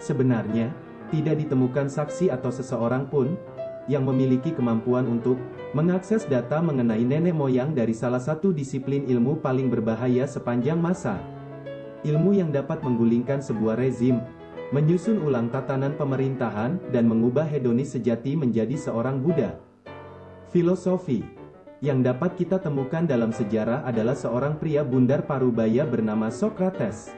Sebenarnya, tidak ditemukan saksi atau seseorang pun yang memiliki kemampuan untuk mengakses data mengenai nenek moyang dari salah satu disiplin ilmu paling berbahaya sepanjang masa. Ilmu yang dapat menggulingkan sebuah rezim, menyusun ulang tatanan pemerintahan, dan mengubah hedonis sejati menjadi seorang Buddha. Filosofi yang dapat kita temukan dalam sejarah adalah seorang pria bundar parubaya bernama Socrates,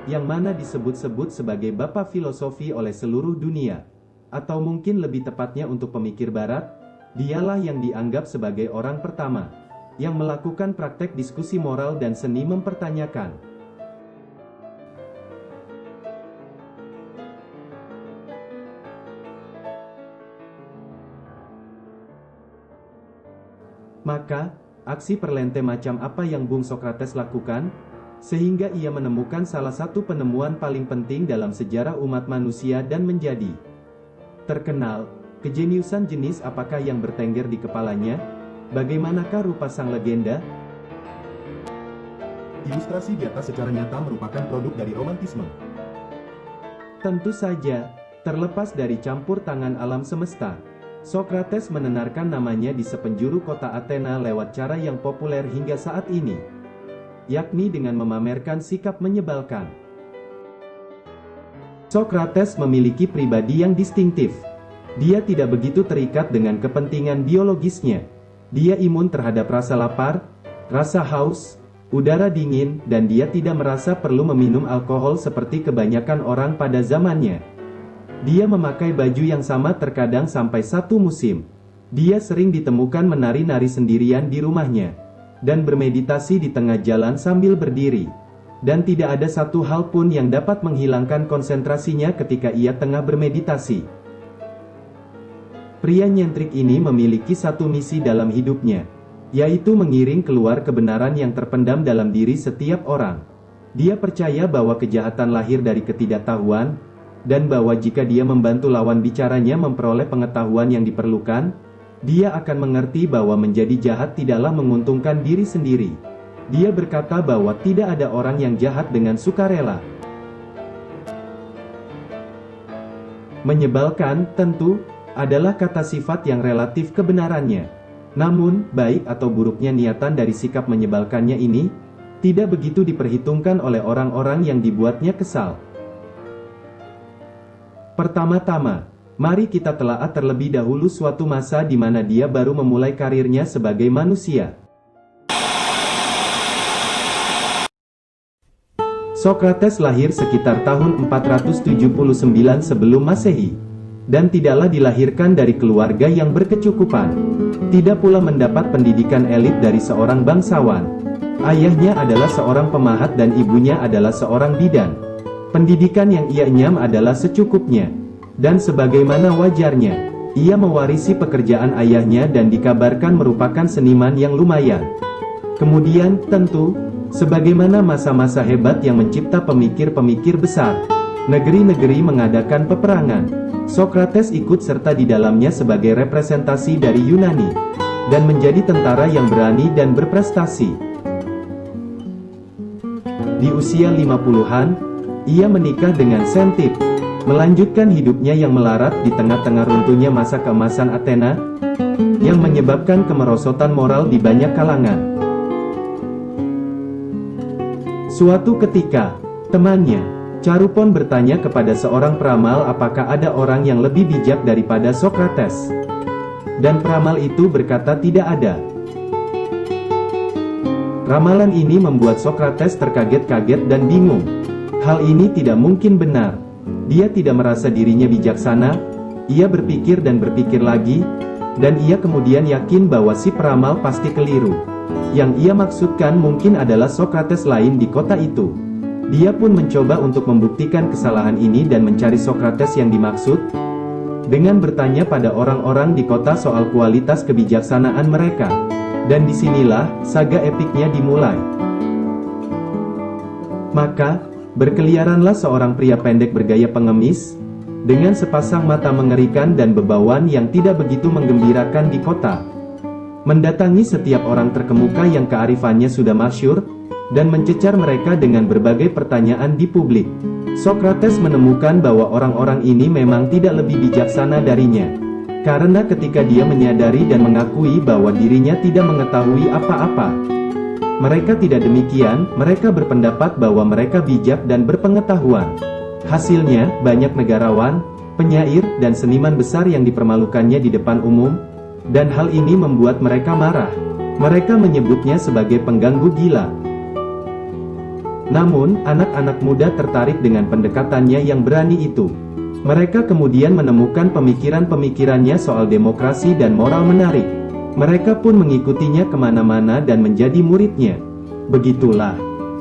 yang mana disebut-sebut sebagai bapak filosofi oleh seluruh dunia. Atau mungkin lebih tepatnya untuk pemikir barat, dialah yang dianggap sebagai orang pertama yang melakukan praktek diskusi moral dan seni mempertanyakan Maka, aksi perlente macam apa yang Bung Socrates lakukan? Sehingga ia menemukan salah satu penemuan paling penting dalam sejarah umat manusia dan menjadi terkenal. Kejeniusan jenis apakah yang bertengger di kepalanya? Bagaimanakah rupa sang legenda? Ilustrasi di atas secara nyata merupakan produk dari romantisme. Tentu saja, terlepas dari campur tangan alam semesta, Socrates menenarkan namanya di sepenjuru kota Athena lewat cara yang populer hingga saat ini, yakni dengan memamerkan sikap menyebalkan. Socrates memiliki pribadi yang distintif. Dia tidak begitu terikat dengan kepentingan biologisnya. Dia imun terhadap rasa lapar, rasa haus, udara dingin, dan dia tidak merasa perlu meminum alkohol seperti kebanyakan orang pada zamannya. Dia memakai baju yang sama terkadang sampai satu musim. Dia sering ditemukan menari-nari sendirian di rumahnya, dan bermeditasi di tengah jalan sambil berdiri. Dan tidak ada satu hal pun yang dapat menghilangkan konsentrasinya ketika ia tengah bermeditasi. Pria nyentrik ini memiliki satu misi dalam hidupnya, yaitu mengiring keluar kebenaran yang terpendam dalam diri setiap orang. Dia percaya bahwa kejahatan lahir dari ketidaktahuan, dan bahwa jika dia membantu lawan bicaranya memperoleh pengetahuan yang diperlukan, dia akan mengerti bahwa menjadi jahat tidaklah menguntungkan diri sendiri. Dia berkata bahwa tidak ada orang yang jahat dengan sukarela. Menyebalkan, tentu, adalah kata sifat yang relatif kebenarannya. Namun, baik atau buruknya niatan dari sikap menyebalkannya ini, tidak begitu diperhitungkan oleh orang-orang yang dibuatnya kesal. Pertama-tama, mari kita telaah terlebih dahulu suatu masa di mana dia baru memulai karirnya sebagai manusia. Socrates lahir sekitar tahun 479 sebelum Masehi, dan tidaklah dilahirkan dari keluarga yang berkecukupan. Tidak pula mendapat pendidikan elit dari seorang bangsawan. Ayahnya adalah seorang pemahat dan ibunya adalah seorang bidan. Pendidikan yang ia enyam adalah secukupnya, dan sebagaimana wajarnya, ia mewarisi pekerjaan ayahnya dan dikabarkan merupakan seniman yang lumayan. Kemudian, tentu, sebagaimana masa-masa hebat yang mencipta pemikir-pemikir besar, negeri-negeri mengadakan peperangan. Socrates ikut serta di dalamnya sebagai representasi dari Yunani, dan menjadi tentara yang berani dan berprestasi. Di usia 50-an, ia menikah dengan Xantippe, melanjutkan hidupnya yang melarat di tengah-tengah runtuhnya masa keemasan Athena, yang menyebabkan kemerosotan moral di banyak kalangan. Suatu ketika, temannya, Charupon bertanya kepada seorang peramal apakah ada orang yang lebih bijak daripada Socrates. Dan peramal itu berkata tidak ada. Ramalan ini membuat Socrates terkaget-kaget dan bingung. Hal ini tidak mungkin benar. Dia tidak merasa dirinya bijaksana. Ia berpikir dan berpikir lagi, dan ia kemudian yakin bahwa si peramal pasti keliru. Yang ia maksudkan mungkin adalah Socrates lain di kota itu. Dia pun mencoba untuk membuktikan kesalahan ini dan mencari Socrates yang dimaksud, dengan bertanya pada orang-orang di kota soal kualitas kebijaksanaan mereka. Dan disinilah, saga epiknya dimulai. Maka, berkeliaranlah seorang pria pendek bergaya pengemis, dengan sepasang mata mengerikan dan bebauan yang tidak begitu menggembirakan di kota. Mendatangi setiap orang terkemuka yang kearifannya sudah masyhur, dan mencecar mereka dengan berbagai pertanyaan di publik. Sokrates menemukan bahwa orang-orang ini memang tidak lebih bijaksana darinya. Karena ketika dia menyadari dan mengakui bahwa dirinya tidak mengetahui apa-apa, mereka tidak demikian, mereka berpendapat bahwa mereka bijak dan berpengetahuan. Hasilnya, banyak negarawan, penyair, dan seniman besar yang dipermalukannya di depan umum, dan hal ini membuat mereka marah. Mereka menyebutnya sebagai pengganggu gila. Namun, anak-anak muda tertarik dengan pendekatannya yang berani itu. Mereka kemudian menemukan pemikiran-pemikirannya soal demokrasi dan moral menarik. Mereka pun mengikutinya kemana-mana dan menjadi muridnya. Begitulah,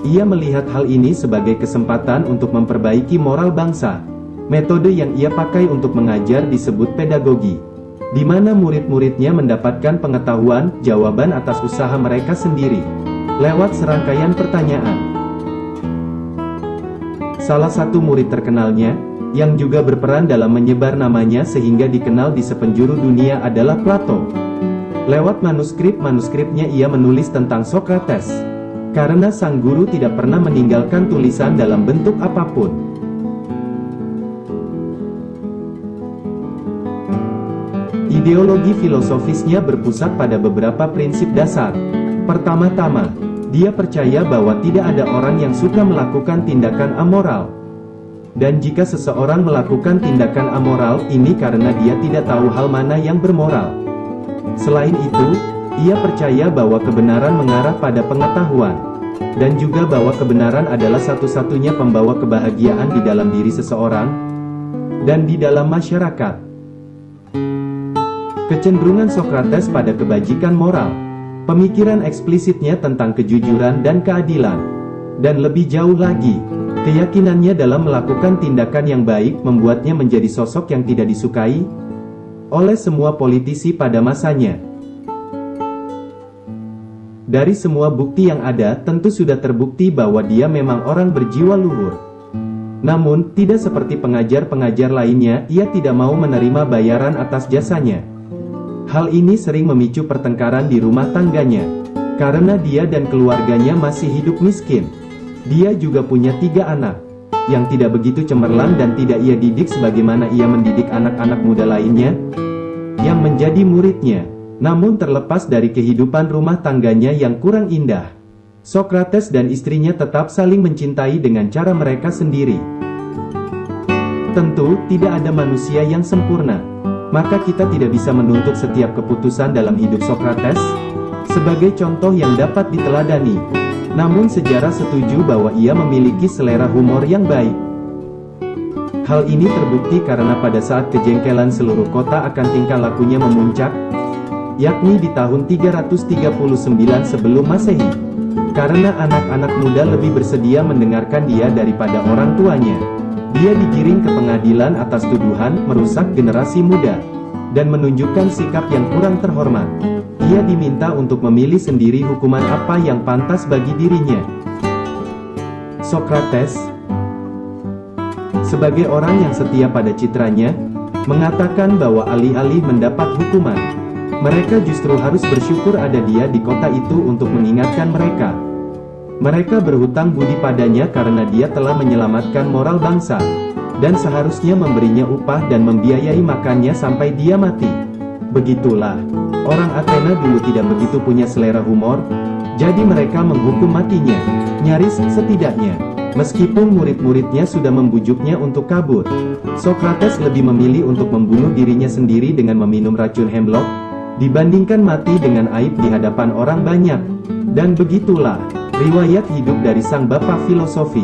ia melihat hal ini sebagai kesempatan untuk memperbaiki moral bangsa. Metode yang ia pakai untuk mengajar disebut pedagogi, di mana murid-muridnya mendapatkan pengetahuan, jawaban atas usaha mereka sendiri, lewat serangkaian pertanyaan. Salah satu murid terkenalnya, yang juga berperan dalam menyebar namanya sehingga dikenal di sepenjuru dunia adalah Plato. Lewat manuskrip-manuskripnya ia menulis tentang Sokrates. Karena sang guru tidak pernah meninggalkan tulisan dalam bentuk apapun. Ideologi filosofisnya berpusat pada beberapa prinsip dasar. Pertama-tama, dia percaya bahwa tidak ada orang yang suka melakukan tindakan amoral. Dan jika seseorang melakukan tindakan amoral, ini karena dia tidak tahu hal mana yang bermoral. Selain itu, ia percaya bahwa kebenaran mengarah pada pengetahuan. Dan juga bahwa kebenaran adalah satu-satunya pembawa kebahagiaan di dalam diri seseorang, dan di dalam masyarakat. Kecenderungan Sokrates pada kebajikan moral, pemikiran eksplisitnya tentang kejujuran dan keadilan, dan lebih jauh lagi, keyakinannya dalam melakukan tindakan yang baik membuatnya menjadi sosok yang tidak disukai oleh semua politisi pada masanya. Dari semua bukti yang ada, tentu sudah terbukti bahwa dia memang orang berjiwa luhur. Namun, tidak seperti pengajar-pengajar lainnya, ia tidak mau menerima bayaran atas jasanya. Hal ini sering memicu pertengkaran di rumah tangganya, karena dia dan keluarganya masih hidup miskin. Dia juga punya 3 anak, yang tidak begitu cemerlang dan tidak ia didik sebagaimana ia mendidik anak-anak muda lainnya, yang menjadi muridnya. Namun terlepas dari kehidupan rumah tangganya yang kurang indah, Sokrates dan istrinya tetap saling mencintai dengan cara mereka sendiri. Tentu, tidak ada manusia yang sempurna. Maka kita tidak bisa menuntut setiap keputusan dalam hidup Sokrates sebagai contoh yang dapat diteladani. Namun sejarah setuju bahwa ia memiliki selera humor yang baik. Hal ini terbukti karena pada saat kejengkelan seluruh kota akan tingkah lakunya memuncak, yakni di tahun 339 sebelum Masehi. Karena anak-anak muda lebih bersedia mendengarkan dia daripada orang tuanya. Dia digiring ke pengadilan atas tuduhan merusak generasi muda, dan menunjukkan sikap yang kurang terhormat. Ia diminta untuk memilih sendiri hukuman apa yang pantas bagi dirinya. Sokrates, sebagai orang yang setia pada citranya, mengatakan bahwa alih-alih mendapat hukuman, mereka justru harus bersyukur ada dia di kota itu untuk mengingatkan mereka. Mereka berhutang budi padanya karena dia telah menyelamatkan moral bangsa, dan seharusnya memberinya upah dan membiayai makannya sampai dia mati. Begitulah, orang Athena dulu tidak begitu punya selera humor, jadi mereka menghukum matinya, nyaris setidaknya. Meskipun murid-muridnya sudah membujuknya untuk kabur, Sokrates lebih memilih untuk membunuh dirinya sendiri dengan meminum racun hemlock, dibandingkan mati dengan aib di hadapan orang banyak. Dan begitulah riwayat hidup dari sang bapak filosofi.